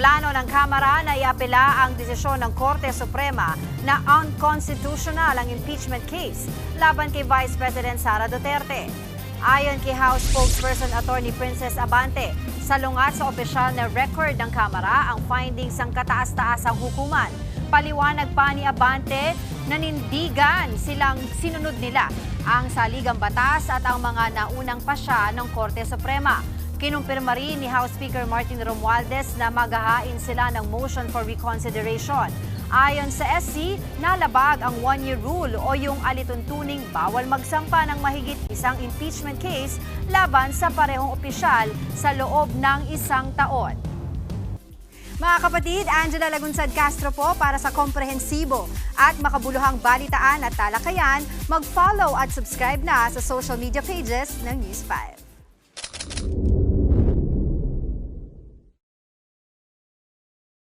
Plano ng Kamara na iapela ang desisyon ng Korte Suprema na unconstitutional ang impeachment case laban kay Vice President Sara Duterte. Ayon kay House spokesperson Attorney Princess Abante, salungat sa opisyal na record ng Kamara ang findings ng kataas-taasang hukuman. Paliwanag pa ni Abante, nanindigan silang sinunod nila ang saligang batas at ang mga naunang pasya ng Korte Suprema. Kinumpirma rin ni House Speaker Martin Romualdez na maghahain sila ng motion for reconsideration. Ayon sa SC, nalabag ang one-year rule o yung alituntuning bawal magsampa ng mahigit isang impeachment case laban sa parehong opisyal sa loob ng isang taon. Mga kapatid, Angela Lagunsad Castro po para sa komprehensibo at makabuluhang balitaan at talakayan. Mag-follow at subscribe na sa social media pages ng News 5.